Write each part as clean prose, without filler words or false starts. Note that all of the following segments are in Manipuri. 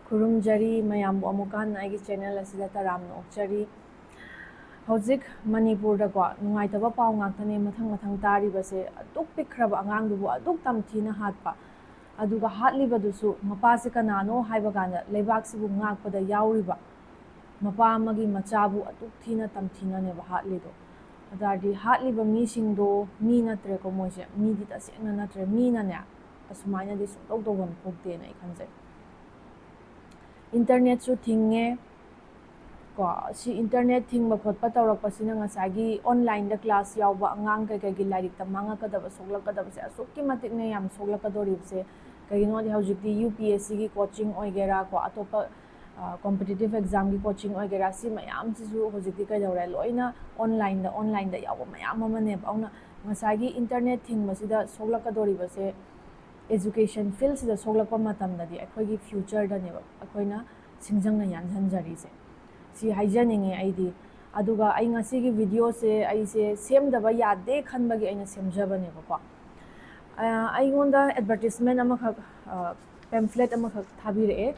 ꯈꯨꯔꯨꯝꯖꯔꯤ ꯃꯌꯥꯝꯕꯨ ꯑꯃꯨꯛꯀ ꯍꯟꯅ ꯑꯩꯒꯤ ꯆꯦꯅꯦꯜ ꯑꯁꯤꯗ ꯇꯔꯥꯝꯅ ꯑꯣꯛꯆꯔꯤ ꯍꯧꯖꯤꯛ ꯃꯅꯤꯄꯨꯔꯗꯀꯣ ꯅꯨꯡꯉꯥꯏꯇꯕ ꯄꯥꯎ ꯉꯥꯛꯇꯅꯦ ꯃꯊꯪ ꯇꯥꯔꯤꯕꯁꯦ ꯑꯗꯨꯛ ꯄꯤꯛꯈ꯭ꯔꯕ ꯑꯉꯥꯡꯗꯨꯕꯨ ꯑꯗꯨꯛ ꯇꯝꯊꯤꯅ ꯍꯥꯠꯄ ꯑꯗꯨꯒ ꯍꯥꯠꯂꯤꯕꯗꯨꯁꯨ ꯃꯄꯥꯁꯤ ꯀꯅꯥꯅꯣ ꯍꯥꯏꯕ ꯀꯥꯟꯗ ꯂꯩꯕꯥꯛꯁꯤꯕꯨ ꯉꯥꯛꯄꯗ ꯌꯥꯎꯔꯤꯕ ꯃꯄꯥ ꯑꯃꯒꯤ ꯃꯆꯥꯕꯨ ꯑꯗꯨꯛ ꯊꯤꯅ ꯇꯝꯊꯤꯅꯅꯦꯕ ꯍꯥꯠꯂꯤꯗꯣ ꯑꯗꯨꯇꯥꯔꯗꯤ ꯍꯥꯠꯂꯤꯕ ꯃꯤꯁꯤꯡꯗꯣ ꯃꯤ ꯅꯠꯇ꯭ꯔꯦꯀꯣ ꯃꯣꯏꯁꯦ ꯃꯤꯗꯤ ꯇꯁꯦꯡꯅ ꯅꯠꯇ꯭ꯔꯦ ꯃꯤꯅꯅꯦ ꯑꯁꯨꯃꯥꯏꯅꯗꯤ ꯁꯨꯡꯇꯧ ꯇꯧꯐꯝ ꯊꯣꯛꯇꯦꯅ ꯑꯩ ꯈꯟꯖꯩ ꯏꯟꯇꯔꯅꯦꯠꯁꯨ ꯊꯤꯡꯉꯦ ꯀꯣ ꯁꯤ ꯏꯟꯇꯔꯅꯦꯠ ꯊꯤꯡꯕ ꯈꯣꯠꯄ ꯇꯧꯔꯛꯄꯁꯤꯅ ꯉꯁꯥꯏꯒꯤ ꯑꯣꯟꯂꯥꯏꯟꯗ ꯀ꯭ꯂꯥꯁ ꯌꯥꯎꯕ ꯑꯉꯥꯡ ꯀꯩꯒꯤ ꯂꯥꯏꯔꯤꯛꯇ ꯃꯥꯡꯉꯛꯀꯗꯕ ꯁꯣꯛꯂꯛꯀꯗꯕꯁꯦ ꯑꯁꯨꯛꯀꯤ ꯃꯇꯤꯛꯅꯦ ꯌꯥꯝ ꯁꯣꯛꯂꯛꯀꯗꯧꯔꯤꯕꯁꯦ ꯀꯩꯒꯤꯅꯣꯗꯤ ꯍꯧꯖꯤꯛꯇꯤ UPSCꯒꯤ ꯀꯣꯆꯤꯡ ꯑꯣꯏꯒꯦꯔꯥ ꯀꯣ ꯑꯇꯣꯞꯄ ꯀꯣꯝꯄꯤꯇꯤꯇꯤꯚ ꯑꯦꯛꯖꯥꯝꯒꯤ ꯀꯣꯆꯤꯡ ꯑꯣꯏꯒꯦꯔꯥ ꯁꯤ ꯃꯌꯥꯝꯁꯤꯁꯨ ꯍꯧꯖꯤꯛꯇꯤ ꯀꯩꯗꯧꯔꯦ ꯂꯣꯏꯅ ꯑꯣꯟꯂꯥꯏꯟꯗ ꯌꯥꯎꯕ ꯃꯌꯥꯝ ꯑꯃꯅꯦꯕ ꯑꯗꯨꯅ ꯉꯁꯥꯏꯒꯤ ꯏꯟꯇꯔꯅꯦꯠ ꯊꯤꯡꯕꯁꯤꯗ ꯁꯣꯛꯂꯛꯀꯗꯧꯔꯤꯕꯁꯦ ꯑꯦꯖꯨꯀꯦꯁꯟ ꯐꯤꯜꯁꯤꯗ ꯁꯣꯛꯂꯛꯄ ꯃꯇꯝꯗꯗꯤ ꯑꯩꯈꯣꯏꯒꯤ ꯐ꯭ꯌꯨꯆꯔꯗꯅꯦꯕ ꯑꯩꯈꯣꯏꯅ ꯁꯤꯡꯖꯪꯅ ꯌꯥꯟꯁꯤꯟꯖꯔꯤꯁꯦ ꯁꯤ ꯍꯥꯏꯖꯅꯤꯡꯉꯦ ꯑꯩꯗꯤ ꯑꯗꯨꯒ ꯑꯩ ꯉꯁꯤꯒꯤ ꯚꯤꯗꯤꯑꯣꯁꯦ ꯑꯩꯁꯦ ꯁꯦꯝꯗꯕ ꯌꯥꯗꯦ ꯈꯟꯕꯒꯤ ꯑꯩꯅ ꯁꯦꯝꯖꯕꯅꯦꯕꯀꯣ ꯑꯩꯉꯣꯟꯗ ꯑꯦꯗꯚꯔꯇꯤꯁꯃꯦꯟ ꯑꯃꯈꯛ ꯄꯦꯝꯐ꯭ꯂꯦꯠ ꯑꯃꯈꯛ ꯊꯥꯕꯤꯔꯛꯑꯦ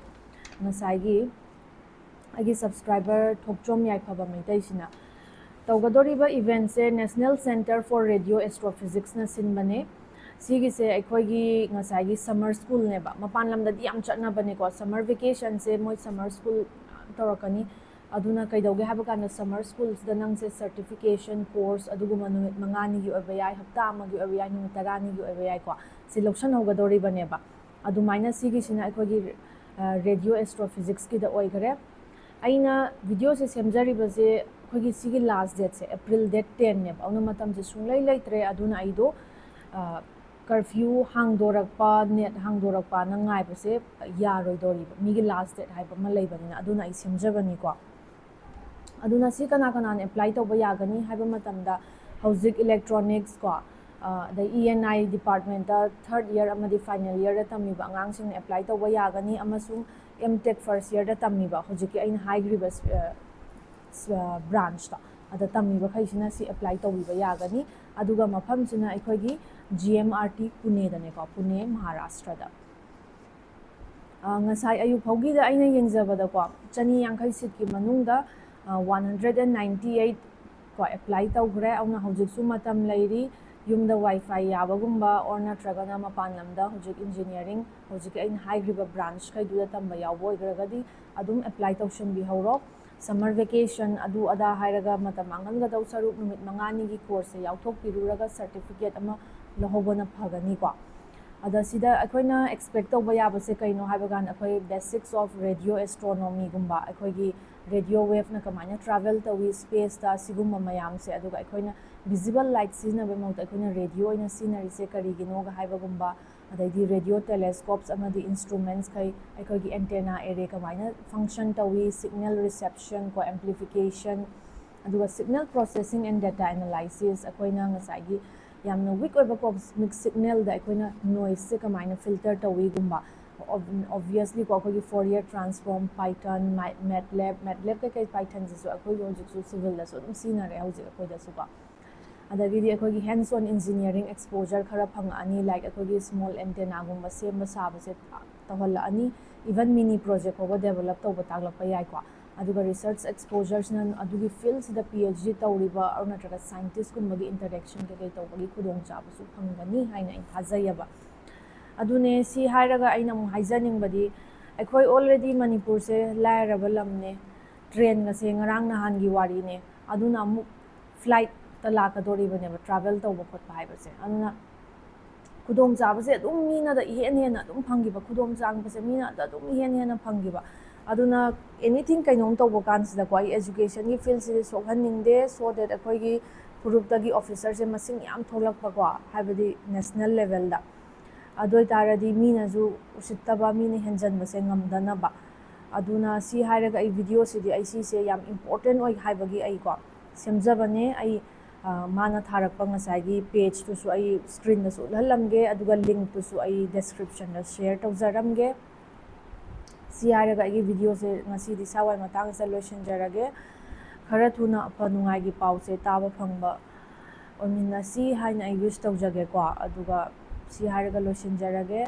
ꯉꯁꯥꯏꯒꯤ ꯑꯩꯒꯤ ꯁꯕꯁꯀ꯭ꯔꯥꯏꯕꯔ ꯊꯣꯛꯆꯣꯝ ꯌꯥꯏꯐꯕ ꯃꯩꯇꯩꯁꯤꯅ ꯇꯧꯒꯗꯧꯔꯤꯕ ꯏꯚꯦꯟꯠꯁꯦ ꯅꯦꯁꯅꯦꯜ ꯁꯦꯟꯇꯔ ꯐꯣꯔ ꯔꯦꯗꯤꯑꯣ ꯑꯦꯁꯇ꯭ꯔꯣꯐꯤꯖꯤꯛꯁꯅ ꯁꯤꯟꯕꯅꯦ ꯁꯤꯒꯤꯁꯦ ꯑꯩꯈꯣꯏꯒꯤ ꯉꯁꯥꯏꯒꯤ ꯁꯝꯃꯔ ꯁ꯭ꯀꯨꯜꯅꯦꯕ ꯃꯄꯥꯟ ꯂꯝꯗꯗꯤ ꯌꯥꯝ ꯆꯠꯅꯕꯅꯦꯀꯣ ꯁꯝꯃꯔ ꯚꯦꯀꯦꯁꯟꯁꯦ ꯃꯣꯏ ꯁꯝꯃꯔ ꯁ꯭ꯀꯨꯜ ꯇꯧꯔꯛꯀꯅꯤ ꯑꯗꯨꯅ ꯀꯩꯗꯧꯒꯦ ꯍꯥꯏꯕ ꯀꯥꯟꯗ ꯁꯝꯃꯔ ꯁ꯭ꯀꯨꯜꯁꯤꯗ ꯅꯪꯁꯦ ꯁꯔꯇꯤꯐꯤꯀꯦꯁꯟ ꯀꯣꯔꯁ ꯑꯗꯨꯒꯨꯝꯕ ꯅꯨꯃꯤꯠ 5ꯅꯤꯒꯤ ꯑꯣꯏꯕ ꯌꯥꯏ ꯍꯞꯇꯥ ꯑꯃꯒꯤ ꯑꯣꯏꯕ ꯌꯥꯏ ꯅꯨꯃꯤꯠ 10ꯅꯤꯒꯤ ꯑꯣꯏꯕ ꯌꯥꯏꯀꯣ ꯁꯤ ꯂꯧꯁꯟꯍꯧꯒꯗꯧꯔꯤꯕꯅꯦꯕ ꯑꯗꯨꯃꯥꯏꯅ ꯁꯤꯒꯤꯁꯤꯅ ꯑꯩꯈꯣꯏꯒꯤ ꯔꯦꯗꯤꯑꯣ ꯑꯦꯁꯇ꯭ꯔꯣꯐꯤꯖꯤꯛꯁꯀꯤꯗ ꯑꯣꯏꯈꯔꯦ ꯑꯩꯅ ꯚꯤꯗꯤꯑꯣꯁꯦ ꯁꯦꯝꯖꯔꯤꯕꯁꯦ ꯑꯩꯈꯣꯏꯒꯤ ꯁꯤꯒꯤ ꯂꯥꯁ ꯗꯦꯠꯁꯦ ꯑꯦꯄ꯭ꯔꯤꯜ ꯗꯦꯠ 10ꯅꯦꯕ ꯑꯗꯨꯅ ꯃꯇꯝꯁꯦ ꯁꯨꯡꯂꯩ ꯂꯩꯇ꯭ꯔꯦ ꯑꯗꯨꯅ ꯑꯩꯗꯣ ꯀꯔꯐ꯭ꯌꯨ ꯍꯥꯡꯗꯣꯔꯛꯄ ꯅꯦꯠ ꯍꯥꯡꯗꯣꯔꯛꯄꯅ ꯉꯥꯏꯕꯁꯦ ꯌꯥꯔꯣꯏꯗꯧꯔꯤꯕ ꯃꯤꯒꯤ ꯂꯥꯁ ꯗꯦꯠ ꯍꯥꯏꯕ ꯑꯃ ꯂꯩꯕꯅꯤꯅ ꯑꯗꯨꯅ ꯑꯩ ꯁꯦꯝꯖꯕꯅꯤꯀꯣ ꯑꯗꯨꯅ ꯁꯤ ꯀꯅꯥꯅ ꯑꯦꯄ꯭ꯂꯥꯏ ꯇꯧꯕ ꯌꯥꯒꯅꯤ ꯍꯥꯏꯕ ꯃꯇꯝꯗ ꯍꯧꯖꯤꯛ ꯏꯂꯦꯛꯇ꯭ꯔꯣꯅꯤꯛꯁ ꯀꯣ ꯑꯗꯩ ENI ꯗꯤꯄꯥꯔꯠꯃꯦꯟꯇ 3rd ꯏꯌꯔ ꯑꯃꯗꯤ ꯐꯥꯏꯅꯦꯜ ꯏꯌꯔꯗ ꯇꯝꯃꯤꯕ ꯑꯉꯥꯡꯁꯤꯡꯅ ꯑꯦꯄ꯭ꯂꯥꯏ ꯇꯧꯕ ꯌꯥꯒꯅꯤ ꯑꯃꯁꯨꯡ MTech 1st ꯏꯌꯔꯗ ꯇꯝꯃꯤꯕ ꯍꯧꯖꯤꯛꯀꯤ ꯑꯩꯅ ꯍꯥꯏꯈ꯭ꯔꯤꯕ ꯕ꯭ꯔꯥꯟꯁꯇꯣ ꯑꯗ ꯇꯝꯃꯤꯕꯈꯩꯁꯤꯅ ꯁꯤ ꯑꯦꯄ꯭ꯂꯥꯏ ꯇꯧꯕꯤꯕ ꯌꯥꯒꯅꯤ ꯑꯗꯨꯒ ꯃꯐꯝꯁꯤꯅ ꯑꯩꯈꯣꯏꯒꯤ GMRT ꯄꯨꯅꯦꯗꯅꯦꯀꯣ ꯄꯨꯅꯦ ꯃꯍꯥꯔꯥꯁꯇ꯭ꯔꯗ ꯉꯁꯥꯏ ꯑꯌꯨꯛ ꯐꯥꯎꯒꯤꯗ ꯑꯩꯅ ꯌꯦꯡꯖꯕꯗꯀꯣ 250 ꯁꯤꯠꯀꯤ ꯃꯅꯨꯡꯗ 198 ꯀꯣ ꯑꯦꯄ꯭ꯂꯥꯏ ꯇꯧꯈ꯭ꯔꯦ ꯑꯗꯨꯅ ꯍꯧꯖꯤꯛꯁꯨ ꯃꯇꯝ ꯂꯩꯔꯤ ꯌꯨꯝꯗ ꯋꯥꯏꯐꯥꯏ ꯌꯥꯕꯒꯨꯝꯕ ꯑꯣꯔ ꯅꯠꯇ꯭ꯔꯒꯅ ꯃꯄꯥꯟ ꯂꯝꯗ ꯍꯧꯖꯤꯛ ꯏꯟꯖꯤꯅꯤꯌꯥꯔꯤꯡ ꯍꯧꯖꯤꯛꯀꯤ ꯑꯩꯅ ꯍꯥꯏꯈ꯭ꯔꯤꯕ ꯕ꯭ꯔꯥꯟꯁꯈꯩꯗꯨꯗ ꯇꯝꯕ ꯌꯥꯎꯕ ꯑꯣꯏꯈ꯭ꯔꯒꯗꯤ ꯑꯗꯨꯝ ꯑꯦꯄ꯭ꯂꯥꯏ ꯇꯧꯁꯟꯕꯤꯍꯧꯔꯣ ꯁꯝꯃꯔ ꯚꯦꯀꯦꯁꯟ ꯑꯗꯨ ꯑꯗꯥ ꯍꯥꯏꯔꯒ ꯃꯇꯝ ꯃꯥꯡꯍꯟꯒꯗꯧ ꯁꯔꯨꯛ ꯅꯨꯃꯤꯠ 5ꯅꯤꯒꯤ ꯀꯣꯔꯁꯁꯦ ꯌꯥꯎꯊꯣꯛꯄꯤꯔꯨꯔꯒ ꯁꯔꯇꯤꯐꯤꯀꯦꯠ ꯑꯃ ꯂꯧꯍꯧꯕꯅ ꯐꯒꯅꯤꯀꯣ ꯑꯗ ꯁꯤꯗ ꯑꯩꯈꯣꯏꯅ ꯑꯦꯛꯁꯄꯦꯛ ꯇꯧꯕ ꯌꯥꯕꯁꯦ ꯀꯩꯅꯣ ꯍꯥꯏꯕ ꯀꯥꯟꯗ ꯑꯩꯈꯣꯏ ꯕꯦꯁꯤꯛꯁ ꯑꯣꯐ ꯔꯦꯗꯤꯑꯣ ꯑꯦꯁꯇ꯭ꯔꯣꯅꯣꯃꯤꯒꯨꯝꯕ ꯑꯩꯈꯣꯏꯒꯤ ꯔꯦꯗꯤꯑꯣ ꯋꯦꯚꯅ ꯀꯃꯥꯏꯅ ꯇ꯭ꯔꯥꯚꯦꯜ ꯇꯧꯏ ꯁ꯭ꯄꯦꯁꯇ ꯁꯤꯒꯨꯝꯕ ꯃꯌꯥꯝꯁꯦ ꯑꯗꯨꯒ ꯑꯩꯈꯣꯏꯅ ꯚꯤꯖꯤꯕꯜ ꯂꯥꯏꯠ ꯁꯤꯖꯤꯟꯅꯕꯒꯤ ꯃꯍꯨꯠꯇ ꯑꯩꯈꯣꯏꯅ ꯔꯦꯗꯤꯑꯣ ꯑꯣꯏꯅ ꯁꯤꯖꯤꯟꯅꯔꯤꯁꯦ ꯀꯔꯤꯒꯤꯅꯣꯒ ꯍꯥꯏꯕꯒꯨꯝꯕ ꯑꯗꯩꯗꯤ ꯔꯦꯗꯤꯑꯣ ꯇꯦꯂꯦꯁꯀꯣꯞꯁ ꯑꯃꯗꯤ ꯏꯟꯁꯇ꯭ꯔꯨꯃꯦꯟꯠꯁꯈꯩ ꯑꯩꯈꯣꯏꯒꯤ ꯑꯦꯟꯇꯦꯅꯥ ꯑꯦꯔꯦ ꯀꯃꯥꯏꯅ ꯐꯪꯁꯟ ꯇꯧꯏ ꯁꯤꯒꯅꯦꯜ ꯔꯤꯁꯦꯞꯁꯟ ꯀꯣ ꯑꯦꯝꯄ꯭ꯂꯤꯐꯤꯀꯦꯁꯟ ꯑꯗꯨꯒ signal processing and data analysis ꯑꯩꯈꯣꯏꯅ ꯉꯁꯥꯏꯒꯤ ꯌꯥꯝꯅ ꯋꯤꯛ ꯑꯣꯏꯕ ꯀꯣꯁꯃꯤꯛ ꯁꯤꯒꯅꯦꯜꯗ ꯑꯩꯈꯣꯏꯅ ꯅꯣꯏꯁꯁꯦ ꯀꯃꯥꯏꯅ ꯐꯤꯜꯇꯔ ꯇꯧꯏꯒꯨꯝꯕ ꯑꯣꯕꯚꯤꯌꯁꯂꯤꯀꯣ ꯑꯩꯈꯣꯏꯒꯤ ꯐꯣꯔꯤꯌꯔ ꯇ꯭ꯔꯥꯟꯁꯐꯣꯔꯝ ꯄꯥꯏꯊꯟ ꯃꯦꯠꯂꯦꯕ ꯀꯩꯀꯩ ꯄꯥꯏꯊꯟꯁꯤꯁꯨ ꯑꯩꯈꯣꯏꯒꯤ ꯍꯧꯖꯤꯛꯁꯨ ꯁꯤꯚꯤꯜꯗꯁꯨ ꯑꯗꯨꯝ ꯁꯤꯖꯤꯟꯅꯔꯦ ꯍꯧꯖꯤꯛ ꯑꯩꯈꯣꯏꯗꯁꯨꯀꯣ ꯑꯗꯒꯤꯗꯤ ꯑꯩꯈꯣꯏꯒꯤ ꯍꯦꯟꯁ ꯑꯣꯟ ꯏꯟꯖꯤꯅꯤꯌꯥꯔꯤꯡ ꯑꯦꯛꯁꯄꯣꯖꯔ ꯈꯔ ꯐꯪꯉꯛꯑꯅꯤ ꯂꯥꯏꯛ ꯑꯩꯈꯣꯏꯒꯤ ꯁ꯭ꯃꯣꯜ ꯑꯦꯟꯇꯦꯅꯥꯒꯨꯝꯕ ꯁꯦꯝꯕ ꯁꯥꯕꯁꯦ ꯇꯧꯍꯜꯂꯛꯑꯅꯤ ꯏꯚꯟ ꯃꯤꯅꯤ ꯄ꯭ꯔꯣꯖꯦꯛ ꯐꯥꯎꯕ ꯗꯦꯚꯦꯂꯞ ꯇꯧꯕ ꯇꯥꯛꯂꯛꯄ ꯌꯥꯏꯀꯣ ꯑꯗꯨꯒ ꯔꯤꯁꯔꯆ ꯑꯦꯛꯁꯄꯣꯖꯔꯁꯤꯅ ꯑꯗꯨꯒꯤ ꯐꯤꯜꯁꯤꯗ PhD ꯇꯧꯔꯤꯕ ꯅꯠꯇ꯭ꯔꯒ ꯁꯥꯏꯟꯇꯤꯁꯀꯨꯝꯕꯒꯤ ꯏꯟꯇꯔꯦꯛꯁꯟ ꯀꯩꯀꯩ ꯇꯧꯕꯒꯤ ꯈꯨꯗꯣꯡꯆꯥꯕꯁꯨ ꯐꯪꯒꯅꯤ ꯍꯥꯏꯅ ꯑꯩ ꯊꯥꯖꯩꯌꯦꯕ ꯑꯗꯨꯅꯦ ꯁꯤ ꯍꯥꯏꯔꯒ ꯑꯩꯅ ꯑꯃꯨꯛ ꯍꯥꯏꯖꯅꯤꯡꯕꯗꯤ ꯑꯩꯈꯣꯏ ꯑꯣꯜꯔꯦꯗꯤ ꯃꯅꯤꯄꯨꯔꯁꯦ ꯂꯥꯏꯔꯕ ꯂꯝꯅꯦ ꯇ꯭ꯔꯦꯟꯒꯁꯦ ꯉꯔꯥꯡ ꯅꯍꯥꯟꯒꯤ ꯋꯥꯔꯤꯅꯦ ꯑꯗꯨꯅ ꯑꯃꯨꯛ ꯐ꯭ꯂꯥꯏꯠꯇ ꯂꯥꯛꯀꯗꯧꯔꯤꯕꯅꯦꯕ ꯇ꯭ꯔꯥꯚꯦꯜ ꯇꯧꯕ ꯈꯣꯠꯄ ꯍꯥꯏꯕꯁꯦ ꯑꯗꯨꯅ ꯈꯨꯗꯣꯡꯆꯥꯕꯁꯦ ꯑꯗꯨꯝ ꯃꯤꯅꯗ ꯏꯍꯦꯟ ꯍꯦꯟꯅ ꯑꯗꯨꯝ ꯐꯪꯈꯤꯕ ꯈꯨꯗꯣꯡꯆꯥꯕꯁꯦ ꯃꯤꯅꯗ ꯑꯗꯨꯝ ꯏꯍꯦꯟ ꯍꯦꯟꯅ ꯐꯪꯈꯤꯕ ꯑꯗꯨꯅ ꯑꯦꯅꯤꯊꯤꯡ ꯀꯩꯅꯣꯝ ꯇꯧꯕ ꯀꯥꯟꯁꯤꯗꯀꯣ ꯑꯩ ꯑꯦꯖꯨꯀꯦꯁꯟꯒꯤ ꯐꯤꯜꯁꯤꯗꯤ ꯁꯣꯛꯍꯟꯅꯤꯡꯗꯦ ꯁꯣ ꯗꯦꯠ ꯑꯩꯈꯣꯏꯒꯤ ꯐꯨꯔꯨꯞꯇꯒꯤ ꯑꯣꯐꯤꯁꯔꯁꯦ ꯃꯁꯤꯡ ꯌꯥꯝ ꯊꯣꯛꯂꯛꯄꯀꯣ ꯍꯥꯏꯕꯗꯤ ꯅꯦꯁꯅꯦꯜ ꯂꯦꯚꯦꯜꯗ ꯑꯗꯨ ꯑꯣꯏꯇꯥꯔꯗꯤ ꯃꯤꯅꯁꯨ ꯎꯁꯤꯠꯇꯕ ꯃꯤꯅ ꯍꯦꯟꯖꯟꯕꯁꯦ ꯉꯝꯗꯅꯕ ꯑꯗꯨꯅ ꯁꯤ ꯍꯥꯏꯔꯒ ꯑꯩ ꯚꯤꯗꯤꯑꯣꯁꯤꯗꯤ ꯑꯩ ꯁꯤꯁꯦ ꯌꯥꯝ ꯏꯝꯄꯣꯔꯇꯦꯟ ꯑꯣꯏ ꯍꯥꯏꯕꯒꯤ ꯑꯩꯀꯣ ꯁꯦꯝꯖꯕꯅꯦ ꯑꯩ ꯃꯥꯅ ꯊꯥꯔꯛꯄ ꯉꯁꯥꯏꯒꯤ ꯄꯦꯖꯇꯨꯁꯨ ꯑꯩ ꯁ꯭ꯀ꯭ꯔꯤꯟꯗꯁꯨ ꯎꯠꯍꯜꯂꯝꯒꯦ ꯑꯗꯨꯒ ꯂꯤꯡꯛꯇꯨꯁꯨ ꯑꯩ ꯗꯦꯁꯀ꯭ꯔꯤꯞꯁꯟꯗ ꯁꯦꯌꯔ ꯇꯧꯖꯔꯝꯒꯦ ꯁꯤ ꯍꯥꯏꯔꯒ ꯑꯩꯒꯤ ꯚꯤꯗꯤꯑꯣꯁꯦ ꯉꯁꯤꯗꯤ ꯁꯥꯋꯥꯏ ꯃꯇꯥꯡꯁꯤꯗ ꯂꯣꯏꯁꯤꯟꯖꯔꯒꯦ ꯈꯔ ꯊꯨꯅ ꯑꯐ ꯅꯨꯡꯉꯥꯏꯒꯤ ꯄꯥꯎꯁꯦ ꯇꯥꯕ ꯐꯪꯕ ꯑꯣꯏꯃꯤꯟꯅꯁꯤ ꯍꯥꯏꯅ ꯑꯩ ꯋꯤꯁ ꯇꯧꯖꯒꯦꯀꯣ ꯑꯗꯨꯒ ꯁꯤ ꯍꯥꯏꯔꯒ ꯂꯣꯏꯁꯤꯟꯖꯔꯒꯦ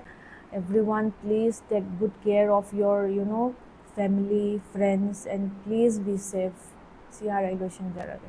everyone, please take good care of your family, friends, and please be safe. ꯁꯤ ꯍꯥꯏꯔ ꯑꯩ ꯂꯣꯏꯁꯤꯟꯖꯔꯒꯦ.